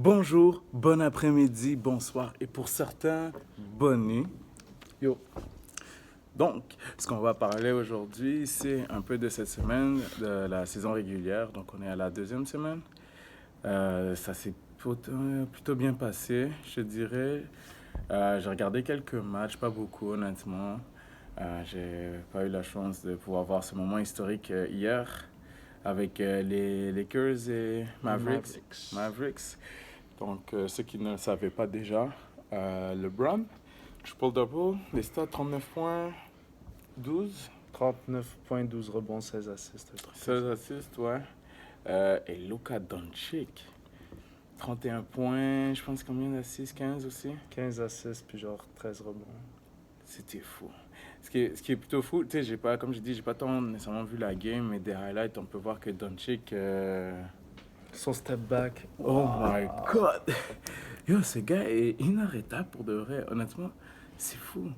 Bonjour, bon après-midi, bonsoir et pour certains, bonne nuit. Yo, Donc, ce qu'on va parler aujourd'hui, c'est un peu de cette semaine, de la saison régulière. Donc, on est à la deuxième semaine. Ça s'est plutôt bien passé, je dirais. J'ai regardé quelques matchs, pas beaucoup honnêtement. J'ai pas eu la chance de pouvoir voir ce moment historique hier avec les Lakers et Mavericks. Mavericks. Donc, ceux qui ne le savaient pas déjà, LeBron, triple-double, les stats 39 points, 12, 39,12 rebonds, 16 assists. 16 assists, ouais. Et Luka Doncic, 31 points, je pense combien d'assists, 15 aussi. 15 assists, puis genre 13 rebonds. C'était fou. Ce qui est plutôt fou, tu sais, comme j'ai dit, j'ai pas tant nécessairement vu la game, mais des highlights, on peut voir que Doncic. Son step back. Oh my god! Yo, ce gars est inarrêtable pour de vrai. Honnêtement, c'est fou.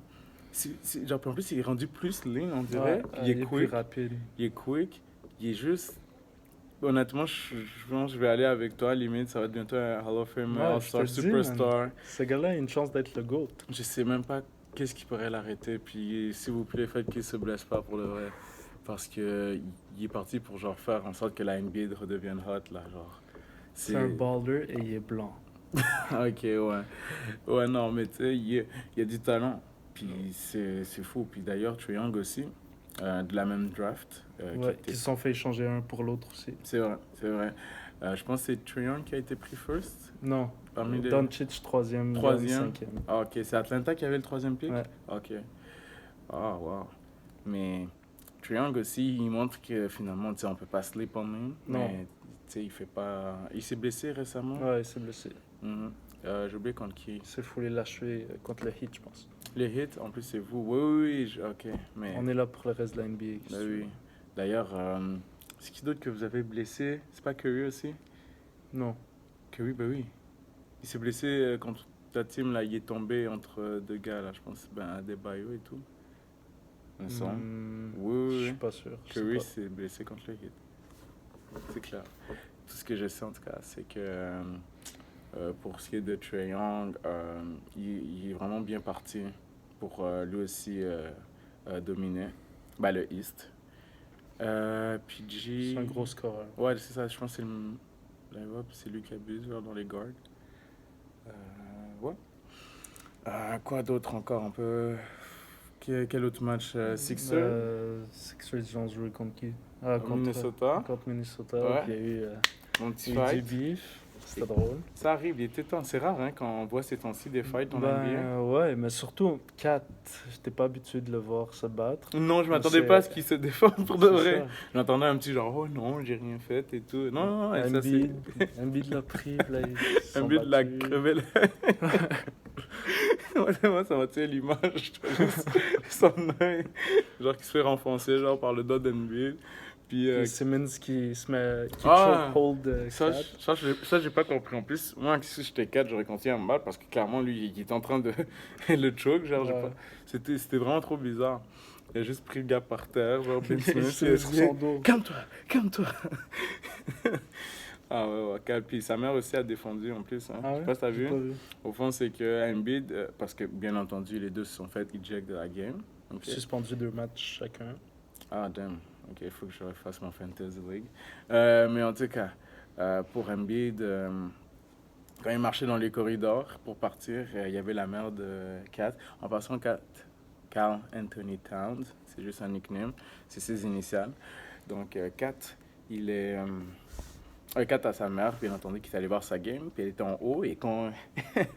Genre, en plus, il est rendu plus lean, on dirait. Ouais, Il est il est quick. plus rapide. Il est quick. Il est juste. Honnêtement, je pense que je vais aller avec toi. Limite, ça va être bientôt un Hall of Fame, Ouais, je te All-Star, le dis, Superstar. Ce gars-là a une chance d'être le GOAT. Je sais même pas qu'est-ce qui pourrait l'arrêter. Puis, s'il vous plaît, faites qu'il se blesse pas pour le vrai. Parce que il est parti pour genre faire en sorte que la NBA redevienne hot, là. Genre, C'est un baller et il est blanc. Ok, ouais. Ouais, non, mais tu sais, il y a du talent. Puis c'est fou. Puis d'ailleurs, Trae Young aussi, de la même draft. Ouais, qui se sont fait échanger un pour l'autre aussi. C'est vrai, c'est vrai. Je pense que c'est Trae Young qui a été pris first. Non, Parmi les... Doncic, troisième, Troisième. cinquième. Ah, ok, c'est Atlanta qui avait le troisième pick? Ouais. Ok. Ah, wow. Mais Trae Young aussi, il montre que finalement, tu sais, on peut pas sleep on him. Non. Mais tu sais, il fait pas... Il s'est blessé récemment. Ouais, il s'est blessé. Mhm. J'ai oublié contre qui. Il s'est foulé lâcher contre le Heat, je pense. Les hits, en plus, c'est vous. Oui, oui, oui, ok. Mais, On est là pour le reste de la NBA. bah oui. D'ailleurs, c'est qui d'autre que vous avez blessé? C'est pas Curry aussi? Non. Curry, bah oui. Il s'est blessé contre ta team, là. Il est tombé entre deux gars, là. Je pense, ben, Adebayo et tout. Il me semble. Oui, Je oui, suis oui. pas sûr. je sais Curry pas. s'est blessé contre le hit. C'est clair. Tout ce que je sais, en tout cas, c'est que pour ce qui est de Trae Young, il est vraiment bien parti pour lui aussi dominer le East. PG. C'est un gros scoreur. Ouais, c'est ça, je pense que c'est lui qui abuse genre, dans les guards. Ouais. Quoi d'autre encore un peu. Quel autre match Sixers Sixers, ils ont joué contre qui Minnesota. Contre Minnesota. Ouais. Puis il y a eu, Mon petit il y a eu fight. du beef. C'était drôle. Ça arrive, il était temps. C'est rare hein, quand on voit ces temps-ci des fights en NBA. Ouais, mais surtout, Kat, j'étais pas habitué de le voir se battre. Non, je m'attendais pas à ce qu'il se défende pour de C'est vrai. ça. J'entendais un petit genre, oh non, j'ai rien fait et tout. Non, non, non, et ça c'est. Embiid l'a pris, puis là, ils se sont Embiid l'a battus. crevé l'œil. Moi, ça m'a tué l'image. Juste son œil. Genre qui se fait renfoncer genre, par le dos d'Embiid. Puis, Puis Simmons qui se met. Qui Ah, chokehold ça, Kat. j'ai pas compris. En plus, moi, si j'étais 4, j'aurais continué à me battre parce que clairement, lui, il était en train de le choke. Genre, Ouais. c'était vraiment trop bizarre. Il a juste pris le gars par terre, genre Ben Simmons, Il il a sur son dos. calme-toi, calme-toi. Ah ouais, ouais. Puis sa mère aussi a défendu en plus. Hein. Ah Je sais pas si t'as J'ai vu. pas vu. Au fond, c'est que Embiid, parce que bien entendu, les deux se sont fait eject de la game. Ok. Suspendu 2 matchs chacun. Ah, damn. Ok, il faut que je refasse mon Fantasy League. Mais en tout cas, pour Embiid, quand il marchait dans les corridors pour partir, il y avait la mère de Kat. En passant, Carl Anthony Towns, c'est juste un nickname, c'est ses initiales. Donc, Kat, il est. Kat a sa mère, bien entendu, qui est allée voir sa game, puis elle était en haut, et quand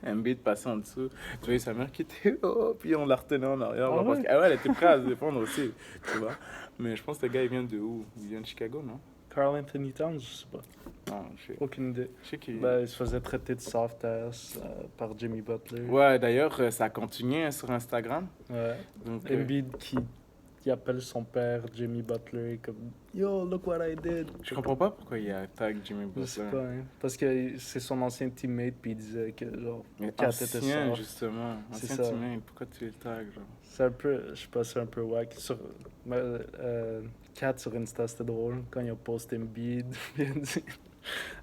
Embiid passait en dessous, tu voyais sa mère qui était haut, puis on la retenait en arrière. Ah genre, parce ouais? elle était prête à se défendre aussi, tu vois. Mais je pense que le gars, il vient de où? Il vient de Chicago, non? Carl Anthony Towns, je sais pas. Non, je sais. Aucune idée. Je sais qu'il... Ben, il se faisait traiter de soft ass par Jimmy Butler. Ouais, d'ailleurs, ça a continué hein, sur Instagram. Ouais. Donc, Embiid qui appelle son père Jimmy Butler comme Yo, look what I did. je comprends pas pourquoi il a tag Jimmy Je sais Butler. pas, hein. Parce que c'est son ancien teammate, puis il disait que genre. Mais Kat était ancien, soft. justement. C'est Ancien ça. teammate, pourquoi tu le tag, genre? C'est un peu, je sais pas, c'est un peu wack. Mais, Kat sur Insta, c'était drôle quand il a posté Embiid. Il a dit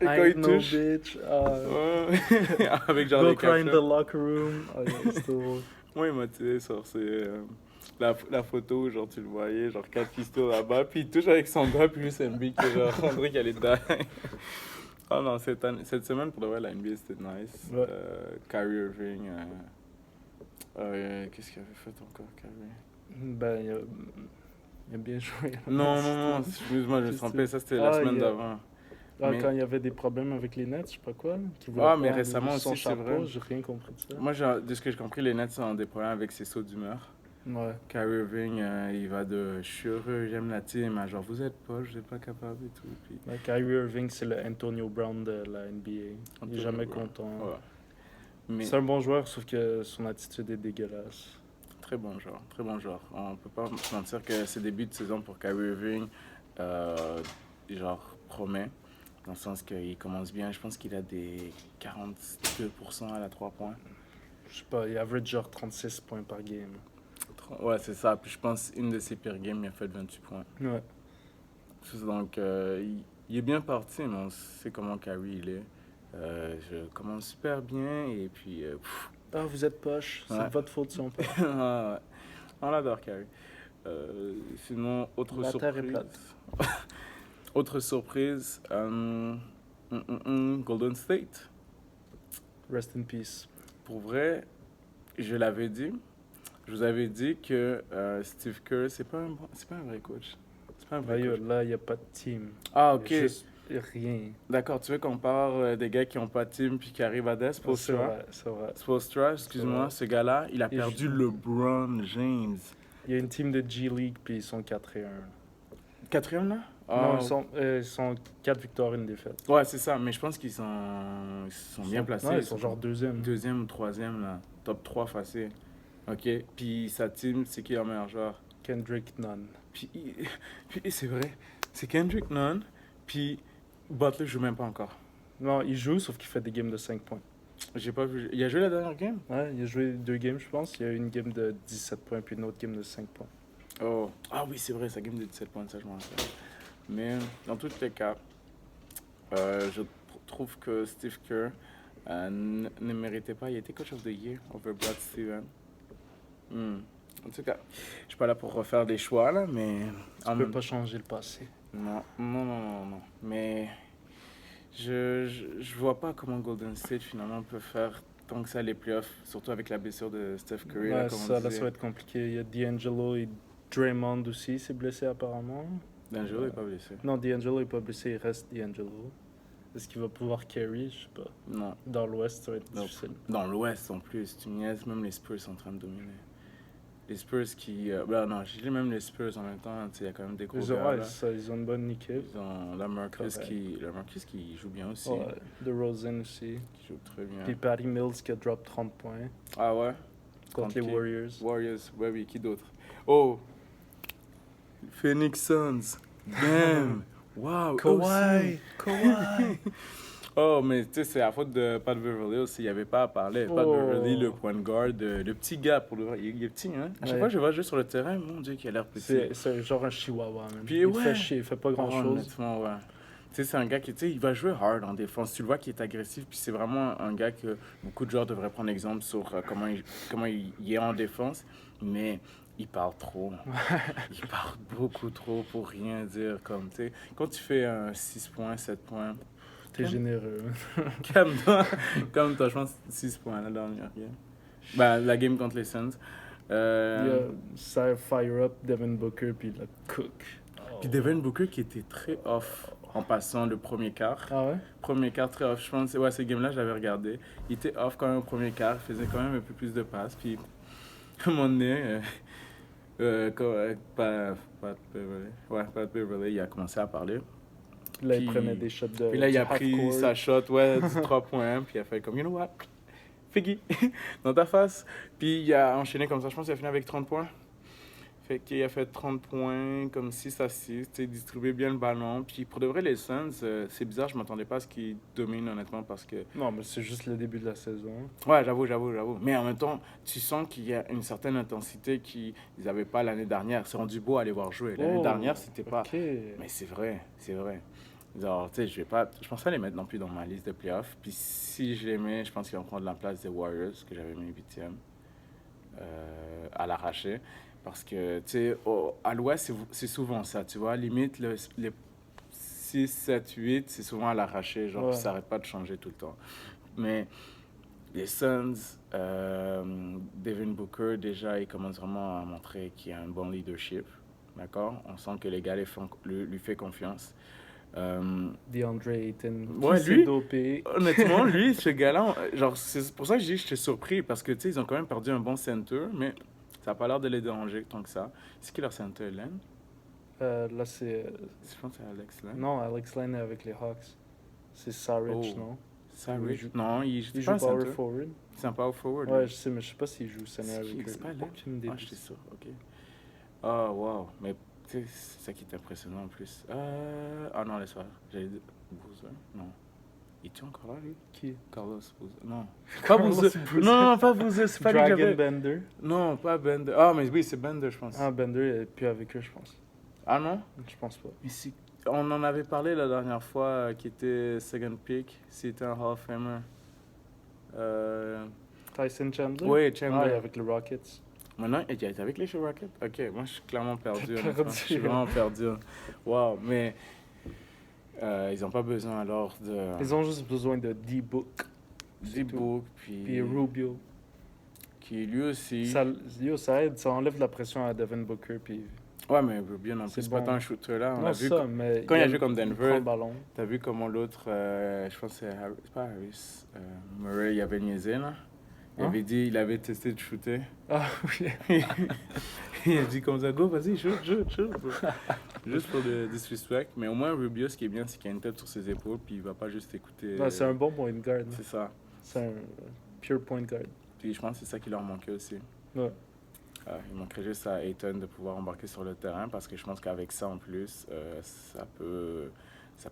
Et I quand ain't il no touche, bitch. ouais, avec genre Go les cry in the captions. locker room. C'était drôle. Moi, il m'a tiré sur la photo, genre tu le voyais, genre quatre pistons là-bas, puis il touche avec son doigt, puis lui c'est MB qui est genre, on dirait qu'elle est dingue. Oh non, cette semaine, pour de vrai, la NBA c'était nice. Ouais. Kyrie Irving, qu'est-ce qu'il avait fait encore, Kyrie? Ben, il a bien joué. Non, excuse-moi, je me suis trompé, ça c'était la semaine d'avant. Mais- Quand il y avait des problèmes avec les Nets, je sais pas quoi, qui voulait Ah, pas mais enlever récemment son aussi, c'est vrai. chapeau, j'ai rien compris de ça. Moi, de ce que j'ai compris, les Nets ont des problèmes avec ses sauts d'humeur. Ouais. Kyrie Irving, il va de je suis heureux, j'aime la team, à genre vous êtes pas, je n'êtes pas capable et tout. Puis, Ouais, Kyrie Irving, c'est le Antonio Brown de la NBA. Il est Antonio jamais Brown. content. Ouais. Mais C'est un bon joueur, sauf que son attitude est dégueulasse. très bon joueur, très bon joueur. On peut pas se mentir que ses débuts de saison pour Kyrie Irving, genre promet, dans le sens qu'il commence bien. Je pense qu'il a des 42% à la 3 points. Je sais pas, il average genre 36 points par game. Ouais, c'est ça. Puis je pense une de ses pires games, il a fait 28 points. Ouais. Donc, il est bien parti, mais on sait comment Kyrie il est. Je commence super bien et puis. Ah, vous êtes poche, c'est Ouais. de votre faute si on perd. Ouais. On adore Kyrie. Sinon, autre La terre est surprise. Autre surprise, Golden State. Rest in peace. Pour vrai, je l'avais dit. Je vous avais dit que Steve Kerr, c'est pas un vrai coach. C'est pas un vrai coach. Là, il n'y a pas de team. Ah, Il y a ok. juste rien. D'accord, tu veux qu'on parle des gars qui n'ont pas de team puis qui arrivent à Des? C'est vrai, c'est vrai. Spoelstra, excuse-moi, vrai. ce gars-là, il a Et perdu je- LeBron James. Il y a une team de G-League, puis ils sont 4-1. Quatrième, là? Non, Ah, ils sont 4 victoires, une défaite. ouais, c'est ça, mais je pense qu'ils sont bien placés. Ouais, ils sont genre deuxième. Deuxième ou troisième, là. Top 3 facile. Ok, puis sa team, c'est qui leur meilleur joueur? Kendrick Nunn. Puis, puis c'est vrai, c'est Kendrick Nunn, puis Butler joue même pas encore. Non, il joue, sauf qu'il fait des games de 5 points. J'ai pas vu. Il a joué la dernière game? Ouais, il a joué 2 games, je pense. Il y a une game de 17 points, puis une autre game de 5 points. Oh. Ah oui, c'est vrai, sa game de 17 points, ça je m'en rappelle. Mais dans tous les cas, je trouve que Steve Kerr ne méritait pas. Il était coach of the year over Brad Stevens. En tout cas, je suis pas là pour refaire des choix là, mais Tu peux pas changer le passé. non. Mais je vois pas comment Golden State finalement peut faire tant que ça les playoffs, surtout avec la blessure de Steph Curry. Ouais, là, comme on ça disait. va être compliqué. Il y a D'Angelo et Draymond aussi, s'est blessé apparemment. D'Angelo est pas blessé. Non, D'Angelo est pas blessé, il reste D'Angelo. Est-ce qu'il va pouvoir carry? Je sais pas. Non. Dans l'Ouest, ça va être Non. difficile. Dans l'Ouest en plus, tu niaises, même les Spurs sont en train de dominer. Les Spurs qui. Non, je dis même les Spurs en même temps, il y a quand même des gros Ils ont, gars. ouais, Là. ils ont une bonne équipe. Ils ont Lamarcus Correct. qui joue bien aussi. Ouais, DeRozan aussi. Qui joue très bien. Puis Patty Mills qui a drop 30 points Ah ouais? contre les qui? Warriors. Warriors, ouais, oui, qui d'autre? Oh! Phoenix Suns. Damn! Wow! Kawhi! Oh, mais tu sais, c'est la faute de Pat Beverly aussi. Il n'y avait pas à parler. Pat Oh. Beverly, le point de garde, le petit gars, pour le vrai. Il est petit, hein? À chaque Ouais. fois que je vois jouer sur le terrain, mon Dieu, qu'il a l'air petit. C'est genre un chihuahua, même. Puis il ouais. fait chier, il fait pas grand chose. Honnêtement, ouais. Tu sais, c'est un gars qui, tu sais, il va jouer hard en défense. Tu le vois qui est agressif, puis c'est vraiment un gars que beaucoup de joueurs devraient prendre exemple sur comment il est en défense. Mais il parle trop. Il parle beaucoup trop pour rien dire. Comme, tu sais, quand tu fais un 6 points, 7 points, T'es généreux. calme-toi. Calme-toi, je pense 6 points la dernière game. Ben, la game contre les Suns. Ça fire up Devin Booker, puis il la cook. Puis Devin Booker qui était très off en passant le premier quart. Ah ouais? Premier quart très off. Je pense, ouais, ces games-là, j'avais regardé. Il était off quand même au premier quart. Il faisait quand même un peu plus de passes. Puis, à un moment donné, Pat Beverly, il a commencé à parler. Là, Puis- il prenait des shots de. Puis là, il a du pris half-court. sa shot, ouais, du 3 points. Puis il a fait comme, you know what? Figgy, dans ta face. Puis il a enchaîné comme ça. Je pense qu'il a fini avec 30 points. Fait qu'il a fait 30 points, comme 6 à 6. Il distribué bien le ballon. Puis pour de vrai, les Suns, c'est bizarre. Je m'attendais pas à ce qu'ils dominent, honnêtement, parce que. Non, mais c'est juste le début de la saison. Ouais, j'avoue. Mais en même temps, tu sens qu'il y a une certaine intensité qu'ils n'avaient pas l'année dernière. C'est rendu beau à les voir jouer. L'année Oh, dernière, c'était pas. Ok. Mais c'est vrai. Genre, tu sais, je pense pas les mettre non plus dans ma liste de playoffs. Puis si je les mets, je pense qu'ils vont prendre la place des Warriors, que j'avais mis 8e, à l'arraché. Parce que, tu sais, à l'ouest, c'est souvent ça, tu vois. Limite, les 6, 7, 8, c'est souvent à l'arraché, genre, puis Ouais. ça n'arrête pas de changer tout le temps. Mais les Suns, Devin Booker, déjà, il commence vraiment à montrer qu'il a un bon leadership. D'accord? On sent que les gars lui fait confiance. DeAndre Ayton, Ouais, qui s'est lui, dopé. honnêtement, lui, ce gars-là, genre, c'est pour ça que je dis que j'étais surpris, parce que, tu sais, ils ont quand même perdu un bon center, mais ça n'a pas l'air de les déranger tant que ça. C'est qui leur center, Len? Là, c'est. Je pense que c'est Alex Len. Non, Alex Len est avec les Hawks. C'est Saric, Oh. non? Saric? joue- Non, Il c'est joue pas un power center. forward. C'est un power forward. Ouais, lui. je sais, mais je sais pas s'il joue center avec eux. C'est pas Len? Aucune idée. Ah, j'étais sûr, ok. Ah, wow. Mais, tu sais, c'est ça qui est impressionnant en plus. Ah non, laisse-moi. J'allais dire Boozer. Non. Il est encore là, lui? Qui? Carlos Boozer. Non. Pas Carlos Boozer. Boozer. Non, pas Boozer. C'est pas lui que Dragon j'avais. Bender. Non, pas Bender. Ah, mais oui, c'est Bender, je pense. Ah, Bender est plus avec eux, je pense. Ah non? Je pense pas. Mais on en avait parlé la dernière fois, qui était second pick, c'était un Hall of Famer. Tyson Chandler? Oui, Ah, Chandler. il est avec les Rockets. Maintenant, il est avec les chez Rockets? Ok, moi je suis clairement perdu. T'as honnêtement. perdu. Je suis vraiment perdu. Wow, mais ils n'ont pas besoin alors de Ils ont juste besoin de D-Book. D-Book, Puis Rubio. qui lui aussi. Ça aide, ça enlève la pression à Devin Booker. Puis Ouais, mais Rubio non C'est plus, c'est pas bon. tant un shooter là. On non, a vu ça, mais quand il a joué joué comme Il Denver, prend le ballon. t'as vu comment l'autre, je pense que c'est pas Harris, Murray, il avait niaisé là. Il Hein? avait dit, il avait testé de shooter. Ah oui. Il a dit comme ça, go, vas-y, shoot. Juste pour le disrespect. Mais au moins, Rubio, ce qui est bien, c'est qu'il a une tête sur ses épaules, puis il va pas juste écouter. Non, c'est un bon point guard. C'est ça. C'est un pure point guard. Puis je pense que c'est ça qui leur manquait aussi. Ouais. Il manquerait juste à Ayton de pouvoir embarquer sur le terrain, parce que je pense qu'avec ça, en plus, ça peut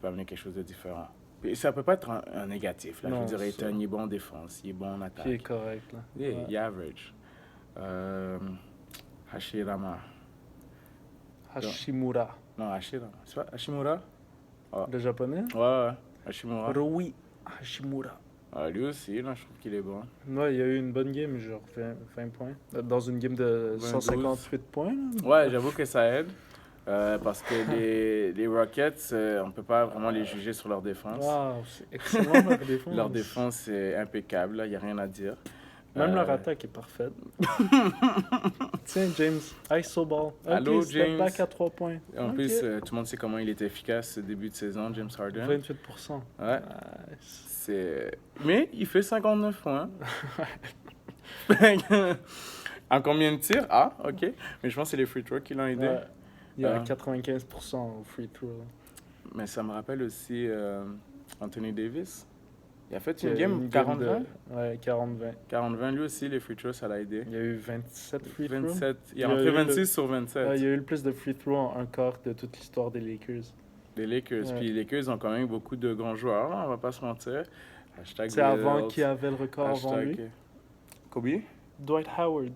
amener quelque chose de différent. Puis ça peut pas être un négatif. Là. Non, je veux dire, ça. Ayton, il est bon en défense, il est bon en attaque. Qui est correct, là. Yeah, Ouais. il est average. Hashirama. Hashimura. Non, Hashirama. C'est pas Hashimura? Le japonais? Ouais, Hashimura. Rui Hashimura. Lui aussi, là, je trouve qu'il est bon. Ouais, il y a eu une bonne game, genre 20 points. Dans une game de 22. 158 points. Là. Ouais, j'avoue que ça aide. Parce que les Rockets, on peut pas vraiment les juger sur leur défense. Wow, c'est excellent leur défense. Leur défense est impeccable, il n'y a rien à dire. Même leur attaque est parfaite. Tiens, James, ISO ball. Allô, Ok, step James. back à 3 points. En Ok. plus, tout le monde sait comment il était efficace ce début de saison, James Harden. 28%. Ouais. Nice. Mais il fait 59 points. En combien de tirs? Ah, ok. Mais je pense que c'est les free throws qui l'ont aidé. Ouais. Il y a Ah. 95% au free throw. Mais ça me rappelle aussi Anthony Davis. Il a fait Il y une a game 40-20. Ouais, 40-20. 40-20, lui aussi, les free throws, ça l'a aidé. Il y a eu 27 free throws. 27. Il Il a y a rentré eu le- 26 sur 27. Il y a eu le plus de free throws en un quart de toute l'histoire des Lakers. Les Lakers. Ouais. Puis les Lakers ont quand même beaucoup de grands joueurs, là, on va pas se mentir. Hashtag C'est avant Wilt. qui avait le record avant Hashtag- lui. Kobe? Dwight Howard.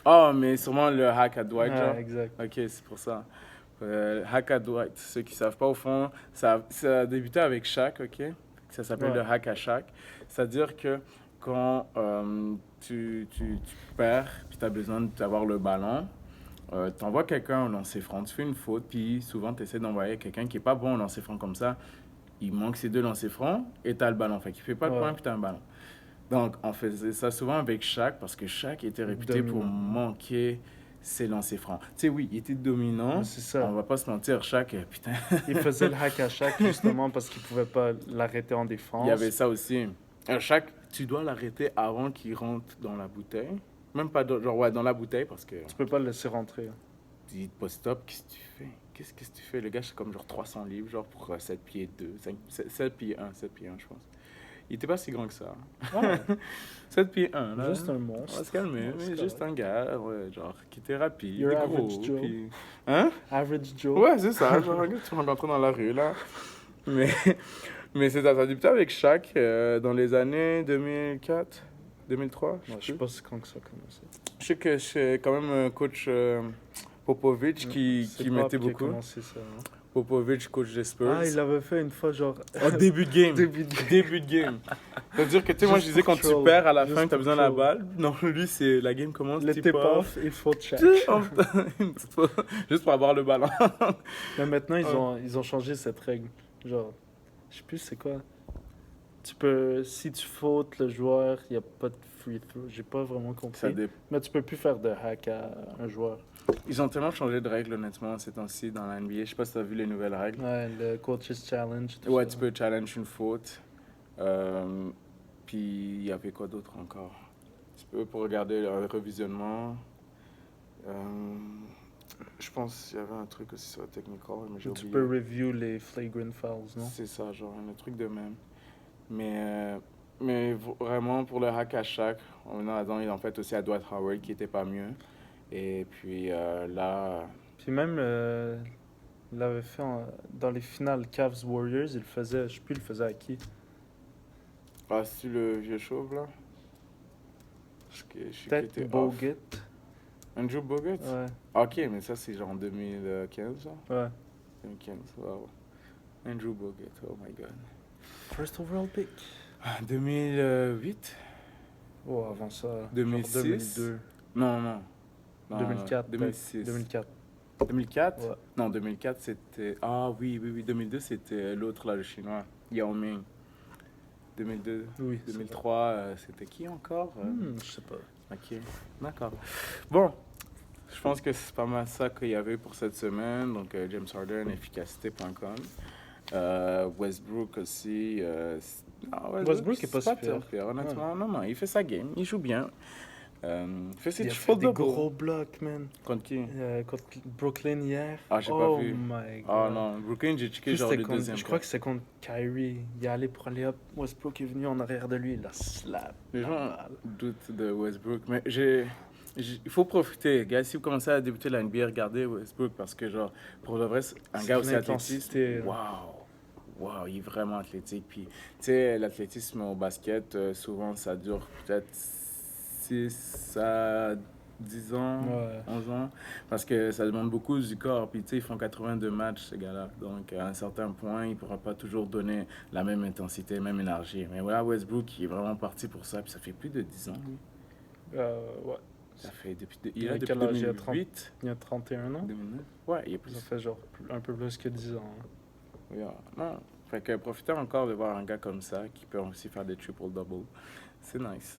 Oh, mais sûrement le hack à Dwight, genre. Ouais, exact. Ok, c'est pour ça. Hack à Dwight. Ceux qui savent pas, au fond, ça a débuté avec Shaq, ok? Ça s'appelle Ouais. le hack à Shaq. C'est-à-dire que quand tu perds, puis tu as besoin d'avoir le ballon, tu envoies quelqu'un au lancer franc, tu fais une faute, puis souvent tu essaies d'envoyer quelqu'un qui n'est pas bon au lancer franc comme ça. Il manque ces deux lancers francs et tu as le ballon. Fait qu'il fait pas de Ouais. point, puis tu as un ballon. Donc, on faisait ça souvent avec Shaq parce que Shaq était réputé pour Dominant. manquer ses lancers francs. Tu sais, oui, il était dominant. Ouais, c'est ça. On va pas se mentir, Shaq, putain, Il faisait le hack à Shaq justement parce qu'il pouvait pas l'arrêter en défense. il y avait ça aussi. Shaq, tu dois l'arrêter avant qu'il rentre dans la bouteille. Même pas genre, ouais, dans la bouteille parce que Tu peux pas le laisser rentrer. il te poste stop, qu'est-ce que tu fais? Qu'est-ce que tu fais? Le gars, c'est comme genre 300 livres, genre pour 7 pieds 2, 7 pieds 1, 7 pieds 1, je pense. Il était pas si grand que ça. Ah, 7 pieds 1, là. juste un On monstre. va se calmer, Ouais, mais c'est juste correct. un gars, ouais, genre, qui était rapide, Your gros, average Joe. puis... Hein? Average Joe. Ouais, c'est ça, genre un gars que tu rencontres dans la rue, là. Mais, mais c'est ça, ça a débuté avec Shaq dans les années 2004, 2003, Ouais, je sais pas si quand que ça a commencé. Je sais que c'est quand même un coach Popovic qui C'est mettait Pop qui a beaucoup. commencé ça. Hein. Popovich, coach des Spurs. Ah, il l'avait fait une fois, genre. Au début de game. Début de game. Début de game. C'est-à-dire que, tu sais, moi, je Juste disais, pour quand tu troll. perds à la Juste fin, t'as pour besoin de la troll. balle. Non, lui, c'est la game commence, Le tip-off, il faut check. Juste pour avoir le ballon. Mais maintenant, ils ont changé cette règle. Genre, je sais plus c'est quoi. Tu peux, si tu fautes le joueur, il n'y a pas de free throw. J'ai pas vraiment Ça compris. dépend. Mais tu peux plus faire de hack à un joueur. Ils ont tellement changé de règles, honnêtement, ces temps-ci dans la NBA. Je sais pas si t'as vu les nouvelles règles. Ouais, le coach's challenge. tout Ouais, ça. tu peux challenge une faute. Puis il y avait quoi d'autre encore? Tu peux pour regarder le revisionnement. Je pense qu'il y avait un truc aussi sur le technical, mais j'ai Tu oublié. peux review les flagrant fouls, non? C'est ça, genre un truc de même. Mais vraiment pour le hack à chaque, on a en fait aussi à Dwight Howard qui était pas mieux. Et puis là, Puis même, il l'avait fait dans les finales Cavs Warriors, il le faisait, je sais plus, il le faisait à qui? ah, c'est le vieux chauve là? Je sais qu'il Peut-être était off. Bogut. Andrew Bogut? Ouais, Ok, mais ça c'est genre en 2015, genre. ouais. 2015, wow. Andrew Bogut, oh my god. First overall pick. 2008? Oh, avant ça. 2006? Genre 2002. Non, non. Non, 2004. non, 2006. 2004. 2004? Ouais. Non, 2004 c'était... Ah oui, oui, oui. 2002 c'était l'autre là, le chinois. Yao Ming. 2002. Oui. 2003, c'était qui encore? Je sais pas. Ok, d'accord. Bon, je pense que c'est pas mal ça qu'il y avait pour cette semaine. Donc, James Harden, efficacité.com. Westbrook aussi. Westbrook est pas c'est super. pire, honnêtement. Non, non, il fait sa game. Il joue bien. Il fait ses Il a fait triple des double. gros blocs, man. Contre qui? Contre Brooklyn hier. Ah, j'ai pas vu. Oh my god. Ah non, Brooklyn, j'ai checké Puis genre c'était le contre- deuxième. je crois que c'est contre Kyrie. Il est allé pour aller up. Westbrook est venu en arrière de lui. Il a slap. Les gens Normal. doutent de Westbrook, mais il faut profiter, gars. Si vous commencez à débuter la NBA, regardez Westbrook parce que, genre, pour le vrai, c'est un C'est gars de aussi athlétique. l'intensité, là. Waouh, il est vraiment athlétique. Puis, tu sais, l'athlétisme au basket, souvent, ça dure peut-être 6 à 10 ans, Ouais. 11 ans, parce que ça demande beaucoup du corps. Puis, tu sais, ils font 82 matchs, ces gars-là. Donc, à un certain point, ils ne pourront pas toujours donner la même intensité, la même énergie. Mais voilà, Westbrook, il est vraiment parti pour ça. Puis, ça fait plus de 10 ans, lui. Ouais. Ça fait depuis, Il il a a depuis quel âge? Il a 2008, Il a 31 ans. 2009. Ouais, il est plus. Ça fait genre un peu plus que 10 ans. Yeah. Non. Fait que profitez encore de voir un gars comme ça qui peut aussi faire des triple-double. C'est nice.